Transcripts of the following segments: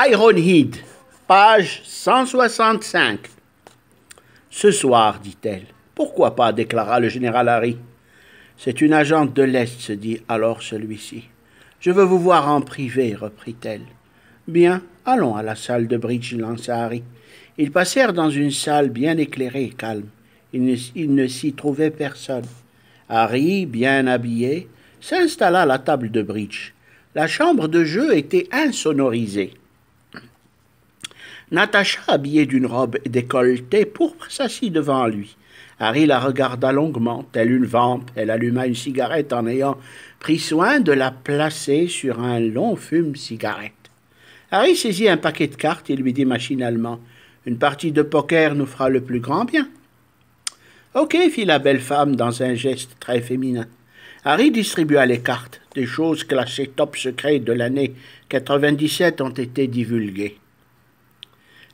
Ironhead, page 165. Ce soir, dit-elle. Pourquoi pas, déclara le général Harry. C'est une agente de l'Est, se dit alors celui-ci. Je veux vous voir en privé, reprit-elle. Bien, allons à la salle de bridge, lança Harry. Ils passèrent dans une salle bien éclairée et calme. Il ne s'y trouvait personne. Harry, bien habillé, s'installa à la table de bridge. La chambre de jeu était insonorisée. Natacha, habillée d'une robe décolletée pourpre, s'assit devant lui. Harry la regarda longuement, telle une vampe. Elle alluma une cigarette en ayant pris soin de la placer sur un long fume-cigarette. Harry saisit un paquet de cartes et lui dit machinalement « Une partie de poker nous fera le plus grand bien. » « Ok, fit la belle femme dans un geste très féminin. Harry distribua les cartes. Des choses classées top secret de l'année 97 ont été divulguées.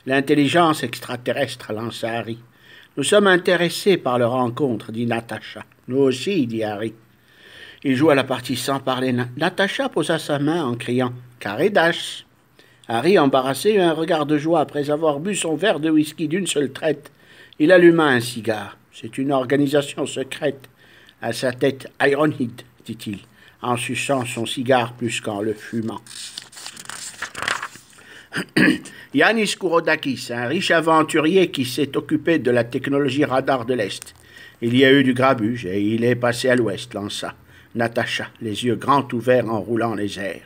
L'intelligence extraterrestre, lança Harry. Nous sommes intéressés par leur rencontre, dit Natacha. Nous aussi, dit Harry. Il joua la partie sans parler. Natacha posa sa main en criant « Carré d'as ». Harry, embarrassé, eut un regard de joie après avoir bu son verre de whisky d'une seule traite. Il alluma un cigare. C'est une organisation secrète. À sa tête, Ironhead, dit-il, en suçant son cigare plus qu'en le fumant. Yanis Kourodakis, un riche aventurier qui s'est occupé de la technologie radar de l'Est. Il y a eu du grabuge et il est passé à l'Ouest, lança Natacha, les yeux grands ouverts en roulant les airs.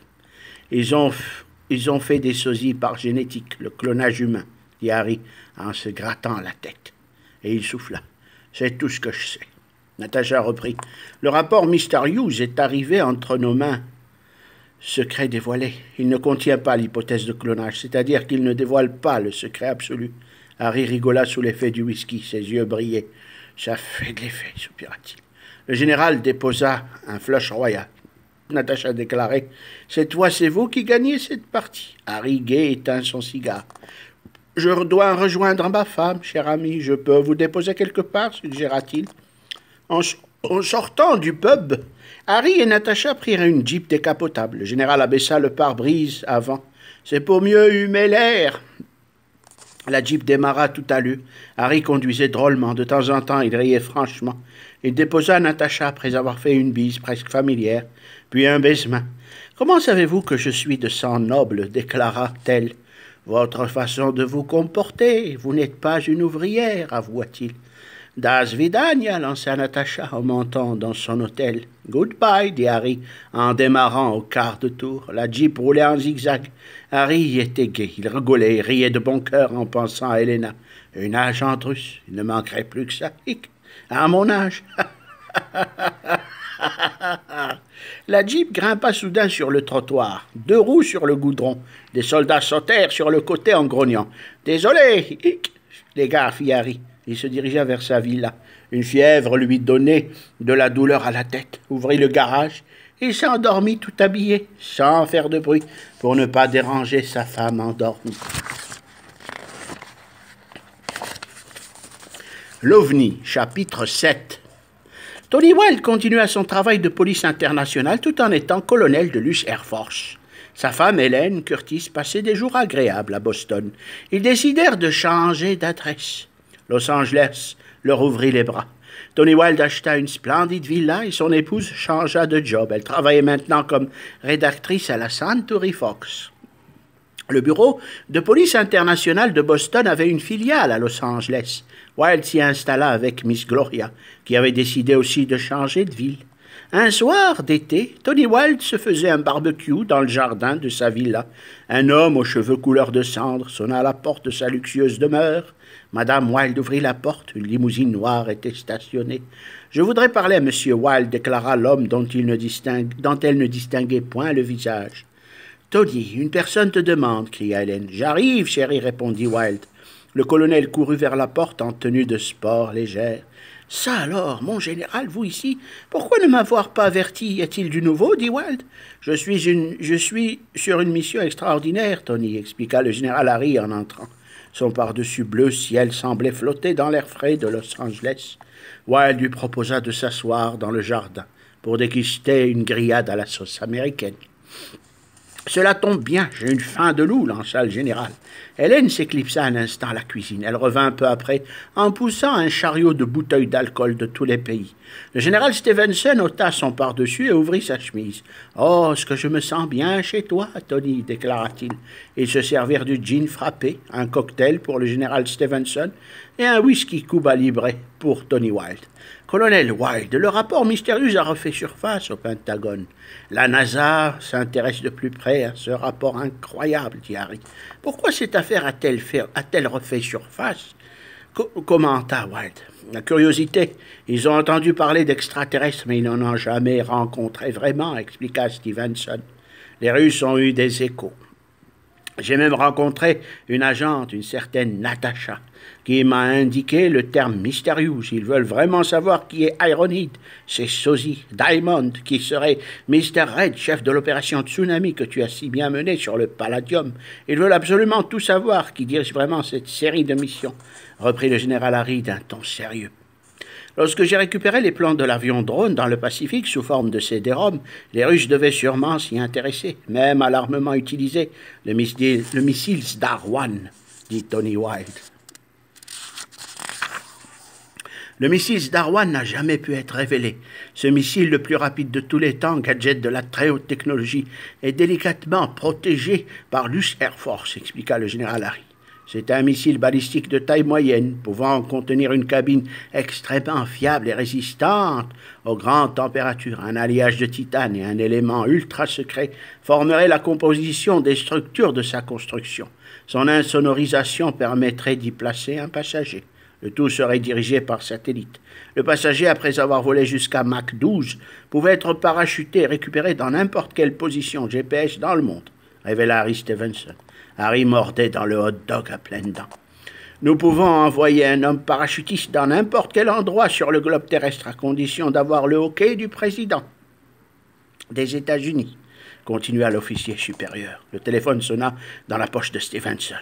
Ils ont fait des sosies par génétique, le clonage humain, dit Harry en se grattant la tête. Et il souffla. C'est tout ce que je sais. Natacha reprit. Le rapport Mr. Hughes est arrivé entre nos mains. Secret dévoilé. Il ne contient pas l'hypothèse de clonage, c'est-à-dire qu'il ne dévoile pas le secret absolu. Harry rigola sous l'effet du whisky, ses yeux brillaient. Ça fait de l'effet, soupira-t-il. Le général déposa un flush royal. Natacha déclarait. Cette fois, c'est vous qui gagnez cette partie. Harry gai éteint son cigare. Je dois rejoindre ma femme, cher ami. Je peux vous déposer quelque part, suggéra-t-il. En sortant du pub, Harry et Natacha prirent une jeep décapotable. Le général abaissa le pare-brise avant. C'est pour mieux humer l'air. La jeep démarra tout à l'heure. Harry conduisait drôlement. De temps en temps, il riait franchement. Il déposa Natacha après avoir fait une bise presque familière, puis un baisement. « Comment savez-vous que je suis de sang noble » déclara-t-elle. « Votre façon de vous comporter, vous n'êtes pas une ouvrière, avoua-t-il. »« Das vidania » lança Natacha en montant dans son hôtel. « Goodbye » dit Harry en démarrant au quart de tour. La jeep roulait en zigzag. Harry était gai. Il rigolait et riait de bon cœur en pensant à Helena. Une agente russe, il ne manquerait plus que ça. À mon âge. La jeep grimpa soudain sur le trottoir, 2 roues sur le goudron. Des soldats sautèrent sur le côté en grognant. « Désolé, les gars, fit Harry. Il se dirigea vers sa villa. Une fièvre lui donnait de la douleur à la tête. Ouvrit le garage. Il s'endormit tout habillé, sans faire de bruit, pour ne pas déranger sa femme endormie. L'OVNI, chapitre 7. Tony Wilde continua son travail de police internationale tout en étant colonel de l'US Air Force. Sa femme, Hélène Curtis, passait des jours agréables à Boston. Ils décidèrent de changer d'adresse. Los Angeles leur ouvrit les bras. Tony Wilde acheta une splendide villa et son épouse changea de job. Elle travaillait maintenant comme rédactrice à la Century Fox. Le bureau de police internationale de Boston avait une filiale à Los Angeles. Wilde s'y installa avec Miss Gloria, qui avait décidé aussi de changer de ville. Un soir d'été, Tony Wilde se faisait un barbecue dans le jardin de sa villa. Un homme aux cheveux couleur de cendre sonna à la porte de sa luxueuse demeure. Madame Wilde ouvrit la porte. Une limousine noire était stationnée. « Je voudrais parler à Monsieur Wilde, » déclara l'homme dont elle ne distinguait point le visage. « Tony, une personne te demande, » cria Hélène. « J'arrive, chérie, » répondit Wilde. Le colonel courut vers la porte en tenue de sport légère. « Ça alors, mon général, vous ici, pourquoi ne m'avoir pas averti? Y a-t-il du nouveau? » dit Wilde. « Je suis sur une mission extraordinaire, Tony, » expliqua le général Harry en entrant. Son pardessus bleu ciel semblait flotter dans l'air frais de Los Angeles. Wilde lui proposa de s'asseoir dans le jardin pour déguster une grillade à la sauce américaine. Cela tombe bien, j'ai une faim de loup, lança le général. Hélène s'éclipsa un instant à la cuisine. Elle revint peu après en poussant un chariot de bouteilles d'alcool de tous les pays. Le général Stevenson ôta son pardessus et ouvrit sa chemise. « Oh, est-ce que je me sens bien chez toi, Tony » déclara-t-il. Ils se servirent du gin frappé, un cocktail pour le général Stevenson et un whisky Cuba Libre pour Tony Wilde. « Colonel Wilde, le rapport mystérieux a refait surface au Pentagone. La NASA s'intéresse de plus près à ce rapport incroyable, dit Harry. Pourquoi cette affaire a-t-elle refait surface ?» commenta Wilde. « La curiosité. Ils ont entendu parler d'extraterrestres, mais ils n'en ont jamais rencontré vraiment, expliqua Stevenson. Les Russes ont eu des échos. J'ai même rencontré une agente, une certaine Natasha, qui m'a indiqué le terme mystérieux. Ils veulent vraiment savoir qui est Ironhide. C'est Sosie Diamond, qui serait Mr. Red, chef de l'opération Tsunami que tu as si bien menée sur le Palladium. Ils veulent absolument tout savoir, qui dirige vraiment cette série de missions, reprit le général Harry d'un ton sérieux. Lorsque j'ai récupéré les plans de l'avion drone dans le Pacifique sous forme de CD-ROM, les Russes devaient sûrement s'y intéresser, même à l'armement utilisé, le missile Star-1, dit Tony Wilde. Le missile Star-1 n'a jamais pu être révélé. Ce missile, le plus rapide de tous les temps, gadget de la très haute technologie, est délicatement protégé par l'US Air Force, expliqua le général Harry. C'est un missile balistique de taille moyenne, pouvant contenir une cabine extrêmement fiable et résistante aux grandes températures. Un alliage de titane et un élément ultra secret formeraient la composition des structures de sa construction. Son insonorisation permettrait d'y placer un passager. Le tout serait dirigé par satellite. Le passager, après avoir volé jusqu'à Mach 12, pouvait être parachuté et récupéré dans n'importe quelle position GPS dans le monde, révéla Harry Stevenson. Harry mordait dans le hot-dog à pleines dents. Nous pouvons envoyer un homme parachutiste dans n'importe quel endroit sur le globe terrestre à condition d'avoir le OK du président des États-Unis, continua l'officier supérieur. Le téléphone sonna dans la poche de Stevenson.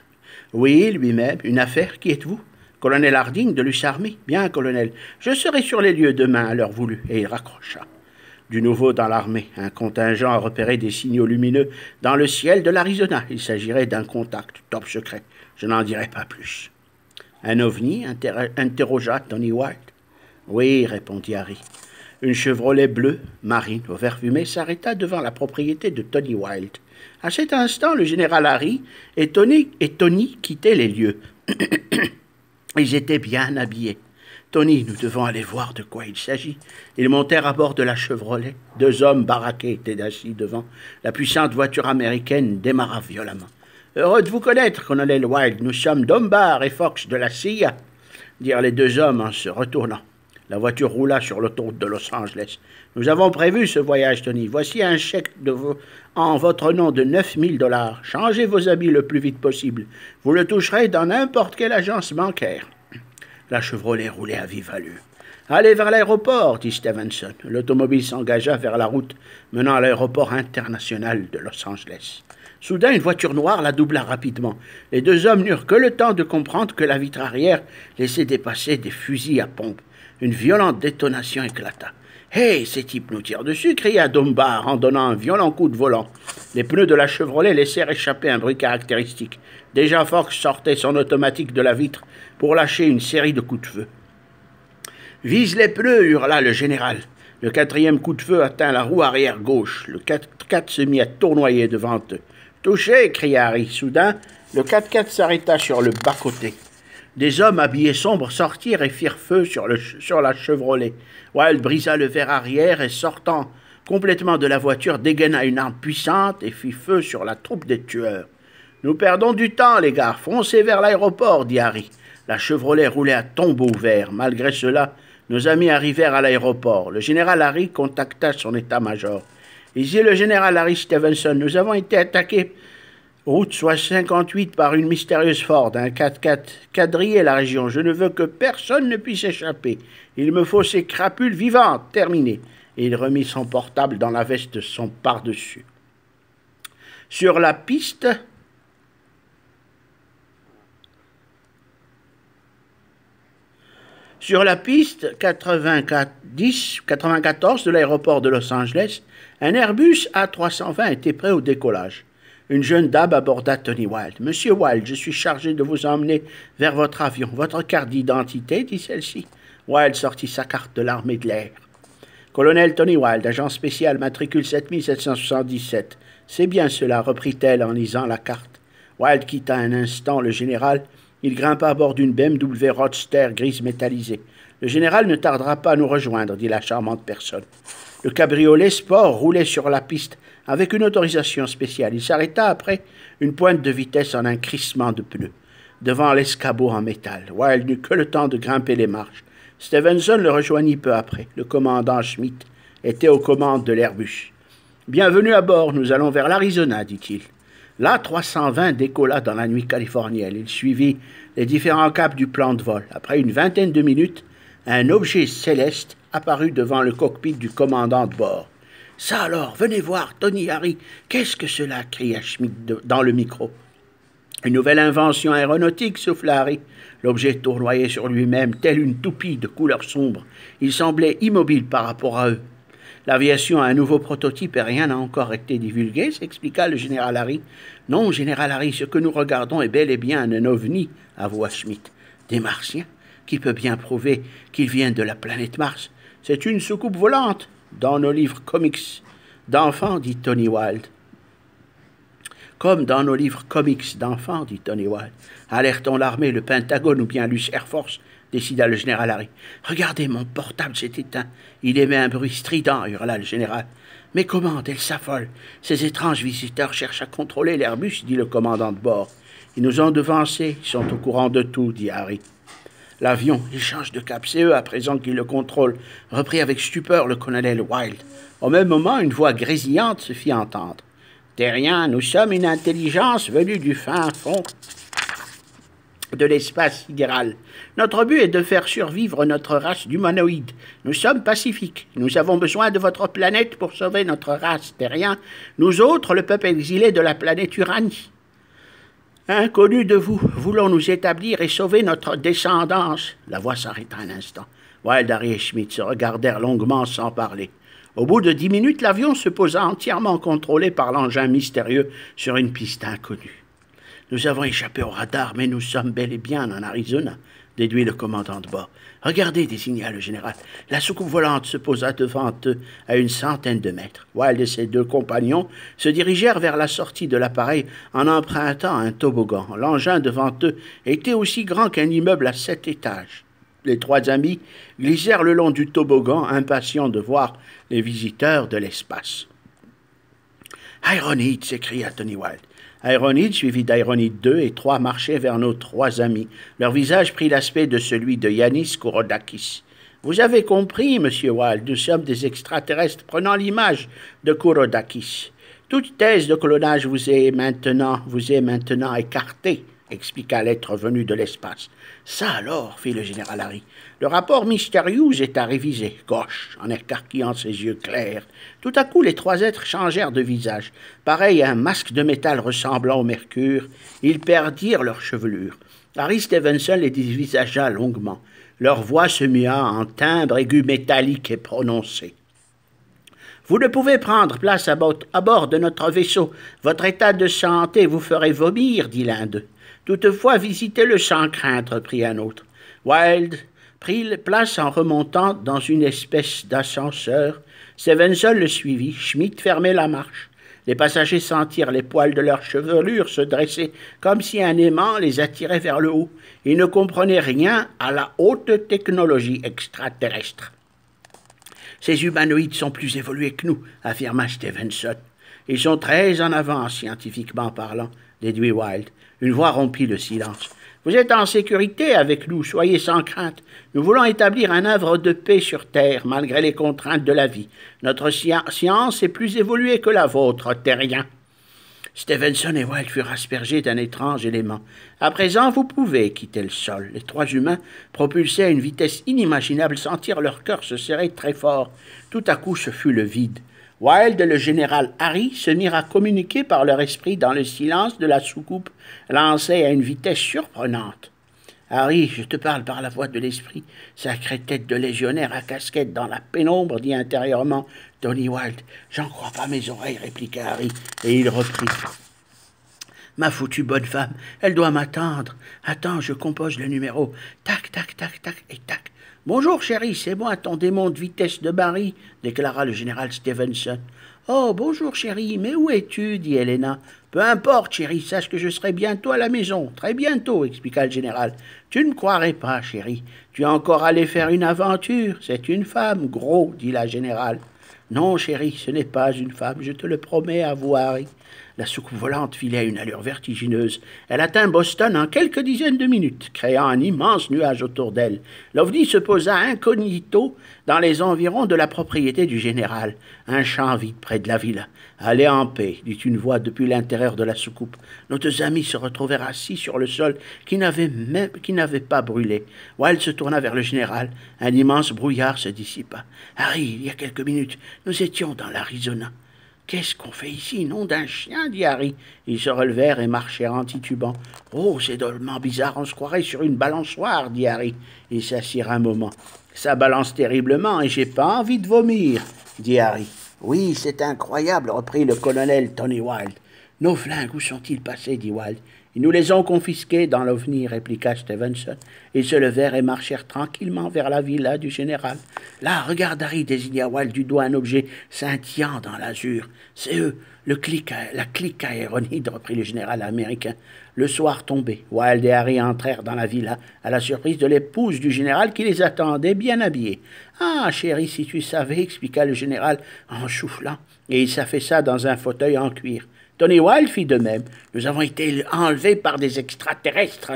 Oui, lui-même. Une affaire, qui êtes-vous? Colonel Harding de l'US Army. Bien, colonel. Je serai sur les lieux demain à l'heure voulue. Et il raccrocha. Du nouveau dans l'armée, un contingent a repéré des signaux lumineux dans le ciel de l'Arizona. Il s'agirait d'un contact top secret. Je n'en dirai pas plus. Un ovni interrogea Tony Wilde. Oui, répondit Harry. Une Chevrolet bleue, marine, au vert fumé, s'arrêta devant la propriété de Tony Wilde. À cet instant, le général Harry et Tony quittaient les lieux. Ils étaient bien habillés. Tony, nous devons aller voir de quoi il s'agit. Ils montèrent à bord de la Chevrolet. 2 hommes baraqués étaient assis devant. La puissante voiture américaine démarra violemment. « Heureux de vous connaître, colonel Wilde. Nous sommes Dunbar et Fox de la CIA, » dirent les 2 hommes en se retournant. La voiture roula sur l'autoroute de Los Angeles. « Nous avons prévu ce voyage, Tony. Voici un chèque en votre nom de 9 000 $. Changez vos habits le plus vite possible. Vous le toucherez dans n'importe quelle agence bancaire. » La Chevrolet roulait à vive allure. « Allez vers l'aéroport, » dit Stevenson. L'automobile s'engagea vers la route menant à l'aéroport international de Los Angeles. Soudain, une voiture noire la doubla rapidement. Les 2 hommes n'eurent que le temps de comprendre que la vitre arrière laissait dépasser des fusils à pompe. Une violente détonation éclata. « Hey, ces types nous tirent dessus !» cria Dunbar en donnant un violent coup de volant. Les pneus de la Chevrolet laissèrent échapper un bruit caractéristique. Déjà Fox sortait son automatique de la vitre pour lâcher une série de coups de feu. « Vise les pneus !» hurla le général. Le 4e coup de feu atteint la roue arrière gauche. Le 4x4 se mit à tournoyer devant eux. « Touché !» cria Harry. Soudain, le 4x4 s'arrêta sur le bas-côté. Des hommes habillés sombres sortirent et firent feu sur la Chevrolet. Wilde brisa le verre arrière et, sortant complètement de la voiture, dégaina une arme puissante et fit feu sur la troupe des tueurs. « Nous perdons du temps, les gars. Foncez vers l'aéroport, » dit Harry. La Chevrolet roulait à tombeau ouvert. Malgré cela, nos amis arrivèrent à l'aéroport. Le général Harry contacta son état-major. « Ici le général Harry Stevenson. Nous avons été attaqués route 58 par une mystérieuse Ford. Un 4x4 quadrillait la région. Je ne veux que personne ne puisse échapper. Il me faut ces crapules vivantes. Terminé. » Et il remit son portable dans la veste de son pardessus. Sur la piste... Sur la piste 94 de l'aéroport de Los Angeles, un Airbus A320 était prêt au décollage. Une jeune dame aborda Tony Wilde. « Monsieur Wilde, je suis chargé de vous emmener vers votre avion. Votre carte d'identité ?» dit celle-ci. Wilde sortit sa carte de l'armée de l'air. « Colonel Tony Wilde, agent spécial, matricule 7777. C'est bien cela, reprit-elle en lisant la carte. Wilde quitta un instant le général. Il grimpa à bord d'une BMW Roadster grise métallisée. « Le général ne tardera pas à nous rejoindre, » dit la charmante personne. Le cabriolet sport roulait sur la piste avec une autorisation spéciale. Il s'arrêta après une pointe de vitesse en un crissement de pneus, devant l'escabeau en métal. Wilde n'eut que le temps de grimper les marches. Stevenson le rejoignit peu après. Le commandant Schmidt était aux commandes de l'Airbus. « Bienvenue à bord, nous allons vers l'Arizona, dit-il. L'A320 décolla dans la nuit californienne. Il suivit les différents caps du plan de vol. Après une vingtaine de minutes, un objet céleste apparut devant le cockpit du commandant de bord. « Ça alors, venez voir, Tony Harry, qu'est-ce que cela » cria Schmidt dans le micro. « Une nouvelle invention aéronautique, souffla Harry. L'objet tournoyait sur lui-même, tel une toupie de couleur sombre. Il semblait immobile par rapport à eux. L'aviation a un nouveau prototype et rien n'a encore été divulgué, s'expliqua le général Harry. Non, général Harry, ce que nous regardons est bel et bien un ovni, avoua Schmidt. Des Martiens? Qui peut bien prouver qu'ils viennent de la planète Mars? C'est une soucoupe volante, dans nos livres comics d'enfants, dit Tony Wilde. Comme dans nos livres comics d'enfants, dit Tony Wilde. Alertons l'armée, le Pentagone ou bien l'US Air Force, décida le général Harry. Regardez, mon portable s'est éteint. Il émet un bruit strident, hurla le général. Mais comment, elle s'affole. Ces étranges visiteurs cherchent à contrôler l'Airbus, dit le commandant de bord. Ils nous ont devancés, ils sont au courant de tout, dit Harry. L'avion, il change de cap, c'est eux à présent qui le contrôlent, reprit avec stupeur le colonel Wilde. Au même moment, une voix grésillante se fit entendre. Terrien, nous sommes une intelligence venue du fin fond de l'espace sidéral. Notre but est de faire survivre notre race d'humanoïdes. Nous sommes pacifiques. Nous avons besoin de votre planète pour sauver notre race terrien. Nous autres, le peuple exilé de la planète Uranie. Inconnus de vous, voulons nous établir et sauver notre descendance. La voix s'arrêta un instant. Wilde, Harry et Schmidt se regardèrent longuement sans parler. Au bout de 10 minutes, l'avion se posa entièrement contrôlé par l'engin mystérieux sur une piste inconnue. Nous avons échappé au radar, mais nous sommes bel et bien en Arizona, déduit le commandant de bord. Regardez, désigna le général. La soucoupe volante se posa devant eux à une centaine de mètres. Wilde et ses deux compagnons se dirigèrent vers la sortie de l'appareil en empruntant un toboggan. L'engin devant eux était aussi grand qu'un immeuble à 7 étages. Les trois amis glissèrent le long du toboggan, impatients de voir les visiteurs de l'espace. « Ironide !» s'écria Tony Wilde. Ironide, suivi d'Ironide 2 et 3, marchaient vers nos trois amis. Leur visage prit l'aspect de celui de Yanis Kouroudakis. « Vous avez compris, monsieur Wilde, nous sommes des extraterrestres prenant l'image de Kouroudakis. Toute thèse de clonage vous est maintenant écartée, expliqua l'être venu de l'espace. Ça alors, fit le général Harry. Le rapport mystérieux est à réviser. Gauche, en écarquillant ses yeux clairs. Tout à coup, les trois êtres changèrent de visage. Pareil à un masque de métal ressemblant au mercure, ils perdirent leur chevelure. Harry Stevenson les dévisagea longuement. Leur voix se mua en timbre aigu métallique et prononcé. Vous ne pouvez prendre place à bord de notre vaisseau. Votre état de santé vous ferait vomir, dit l'un d'eux. Toutefois, visitez-le sans crainte, reprit un autre. Wilde prit place en remontant dans une espèce d'ascenseur. Stevenson le suivit. Schmidt fermait la marche. Les passagers sentirent les poils de leur chevelure se dresser, comme si un aimant les attirait vers le haut. Ils ne comprenaient rien à la haute technologie extraterrestre. « Ces humanoïdes sont plus évolués que nous, » affirma Stevenson. « Ils sont très en avance, scientifiquement parlant, » déduit Wilde. Une voix rompit le silence. « Vous êtes en sécurité avec nous, soyez sans crainte. Nous voulons établir un œuvre de paix sur Terre, malgré les contraintes de la vie. Notre science est plus évoluée que la vôtre, terrien. » Stevenson et Wilde furent aspergés d'un étrange élément. « À présent, vous pouvez quitter le sol. » Les trois humains, propulsés à une vitesse inimaginable, sentirent leur cœur se serrer très fort. Tout à coup, ce fut le vide. Wilde et le général Harry se mirent à communiquer par leur esprit dans le silence de la soucoupe, lancée à une vitesse surprenante. « Harry, je te parle par la voix de l'esprit, sacrée tête de légionnaire à casquette dans la pénombre, dit intérieurement Tony Wilde. « J'en crois pas mes oreilles, répliqua Harry, et il reprit. Ma foutue bonne femme, elle doit m'attendre. Attends, je compose le numéro. Tac, tac, tac, tac, et tac. Bonjour, chérie, c'est moi, ton démon de vitesse de Barry, déclara le général Stevenson. Oh, bonjour, chérie, mais où es-tu dit Helena. Peu importe, chérie, sache que je serai bientôt à la maison. Très bientôt, expliqua le général. Tu ne me croirais pas, chérie. Tu es encore allé faire une aventure. C'est une femme, gros, dit la générale. Non, chérie, ce n'est pas une femme, je te le promets, avoua Harry. La soucoupe volante filait à une allure vertigineuse. Elle atteint Boston en quelques dizaines de minutes, créant un immense nuage autour d'elle. L'OVNI se posa incognito dans les environs de la propriété du général, un champ vide près de la villa. « Allez en paix, dit une voix depuis l'intérieur de la soucoupe. Nos deux amis se retrouvèrent assis sur le sol qui n'avait pas brûlé. Wilde se tourna vers le général. Un immense brouillard se dissipa. « Harry, il y a quelques minutes, nous étions dans l'Arizona. »« Qu'est-ce qu'on fait ici, nom d'un chien ?» dit Harry. Ils se relevèrent et marchèrent en titubant. « Oh, c'est drôlement bizarre, on se croirait sur une balançoire, » dit Harry. Ils s'assirent un moment. « Ça balance terriblement et j'ai pas envie de vomir, » dit Harry. « Oui, c'est incroyable, » reprit le colonel Tony Wilde. « Nos flingues, où sont-ils passés ?» dit Wilde. « Ils nous les ont confisqués dans l'OVNI, » répliqua Stevenson. Ils se levèrent et marchèrent tranquillement vers la villa du général. « Là, regarde, Harry, » désigna Wilde du doigt un objet scintillant dans l'azur. « C'est eux, la clique aéronide, » reprit le général américain. Le soir tombé, Wilde et Harry entrèrent dans la villa, à la surprise de l'épouse du général qui les attendait bien habillée. « Ah, chérie, si tu savais, » expliqua le général en soufflant, et il s'affaissa dans un fauteuil en cuir. Tony Wilde fit de même. « Nous avons été enlevés par des extraterrestres, »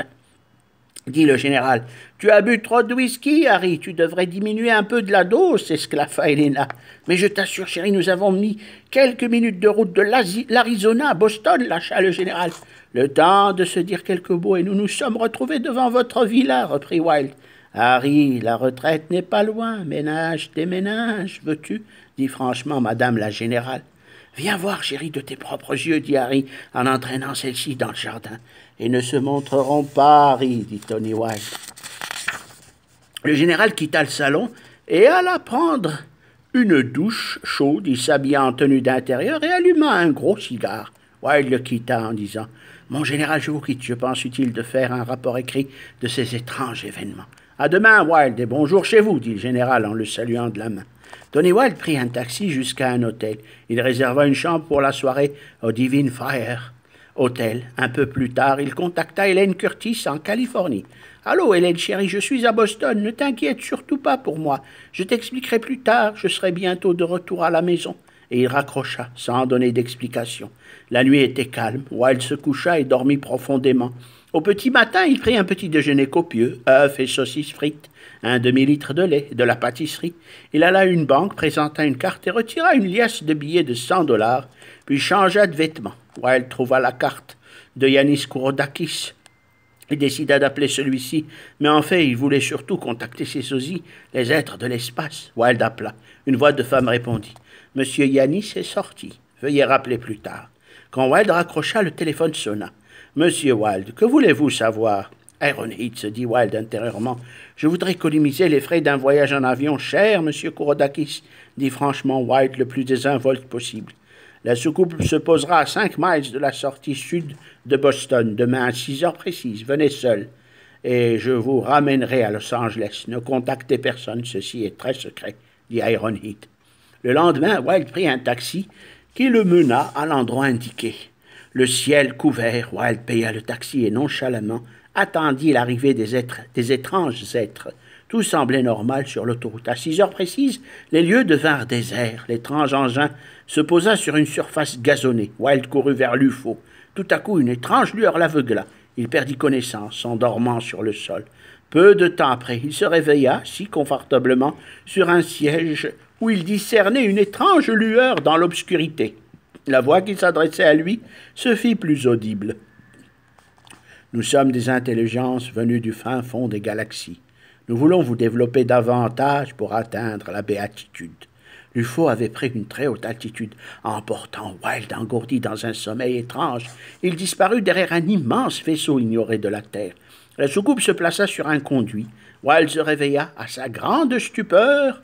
dit le général. « Tu as bu trop de whisky, Harry, tu devrais diminuer un peu de la dose, » s'esclaffa Helena. « Mais je t'assure, chérie, nous avons mis quelques minutes de route de l'Arizona à Boston, » lâcha le général. « Le temps de se dire quelques mots et nous nous sommes retrouvés devant votre villa, » reprit Wilde. « Harry, la retraite n'est pas loin, ménage tes ménages, veux-tu » dit franchement madame la générale. « Viens voir, chérie, de tes propres yeux, » dit Harry, en entraînant celle-ci dans le jardin. « Ils ne se montreront pas, Harry, » dit Tony Wilde. Le général quitta le salon et alla prendre une douche chaude. Il s'habilla en tenue d'intérieur et alluma un gros cigare. Wilde le quitta en disant « Mon général, je vous quitte. Je pense utile de faire un rapport écrit de ces étranges événements. »« À demain, Wilde, et bonjour chez vous, » dit le général en le saluant de la main. Tony Wilde prit un taxi jusqu'à un hôtel. Il réserva une chambre pour la soirée au Divine Fire Hotel. Un peu plus tard, il contacta Hélène Curtis en Californie. « Allô, Hélène chérie, je suis à Boston. Ne t'inquiète surtout pas pour moi. Je t'expliquerai plus tard. Je serai bientôt de retour à la maison. » Et il raccrocha, sans donner d'explication. La nuit était calme. Wilde se coucha et dormit profondément. Au petit matin, il prit un petit déjeuner copieux, œufs et saucisses frites, un demi-litre de lait, de la pâtisserie. Il alla à une banque, présenta une carte et retira une liasse de billets de $100, puis changea de vêtements. Wilde trouva la carte de Yanis Kouroudakis. Il décida d'appeler celui-ci, mais en fait, il voulait surtout contacter ses sosies, les êtres de l'espace. Wilde appela. Une voix de femme répondit. « Monsieur Yanis est sorti. Veuillez rappeler plus tard. » Quand Wilde raccrocha, le téléphone sonna. « Monsieur Wilde, que voulez-vous savoir ?» « Ironhead, se dit Wilde intérieurement. « Je voudrais économiser les frais d'un voyage en avion cher, monsieur Kouroudakis, » dit franchement Wilde le plus désinvolte possible. « La soucoupe se posera à 5 miles de la sortie sud de Boston, demain à 6 heures précises. Venez seul. Et je vous ramènerai à Los Angeles. Ne contactez personne, ceci est très secret, » dit Ironhead. Le lendemain, Wilde prit un taxi qui le mena à l'endroit indiqué. Le ciel couvert, Wilde paya le taxi et nonchalamment attendit l'arrivée des étranges êtres. Tout semblait normal sur l'autoroute. À 6 heures précises, les lieux devinrent déserts. L'étrange engin se posa sur une surface gazonnée. Wilde courut vers l'UFO. Tout à coup, une étrange lueur l'aveugla. Il perdit connaissance, s'endormant sur le sol. Peu de temps après, il se réveilla, si confortablement, sur un siège où il discernait une étrange lueur dans l'obscurité. La voix qui s'adressait à lui se fit plus audible. « Nous sommes des intelligences venues du fin fond des galaxies. Nous voulons vous développer davantage pour atteindre la béatitude. » L'UFO avait pris une très haute altitude, emportant Wilde engourdi dans un sommeil étrange. Il disparut derrière un immense vaisseau ignoré de la Terre. La soucoupe se plaça sur un conduit. Wilde se réveilla. À sa grande stupeur,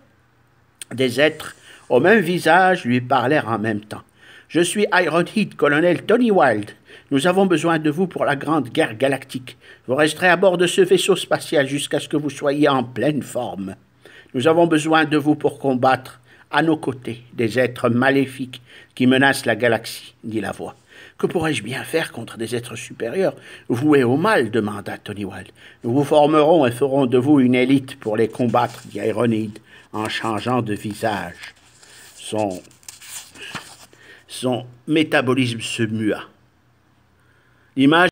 des êtres au même visage lui parlèrent en même temps. « Je suis Ironhead, colonel Tony Wilde. Nous avons besoin de vous pour la grande guerre galactique. Vous resterez à bord de ce vaisseau spatial jusqu'à ce que vous soyez en pleine forme. Nous avons besoin de vous pour combattre à nos côtés des êtres maléfiques qui menacent la galaxie, dit la voix. Que pourrais-je bien faire contre des êtres supérieurs, voués au mal, demanda Tony Wilde. Nous vous formerons et ferons de vous une élite pour les combattre, dit Aéronide, en changeant de visage. Son métabolisme se mua. L'image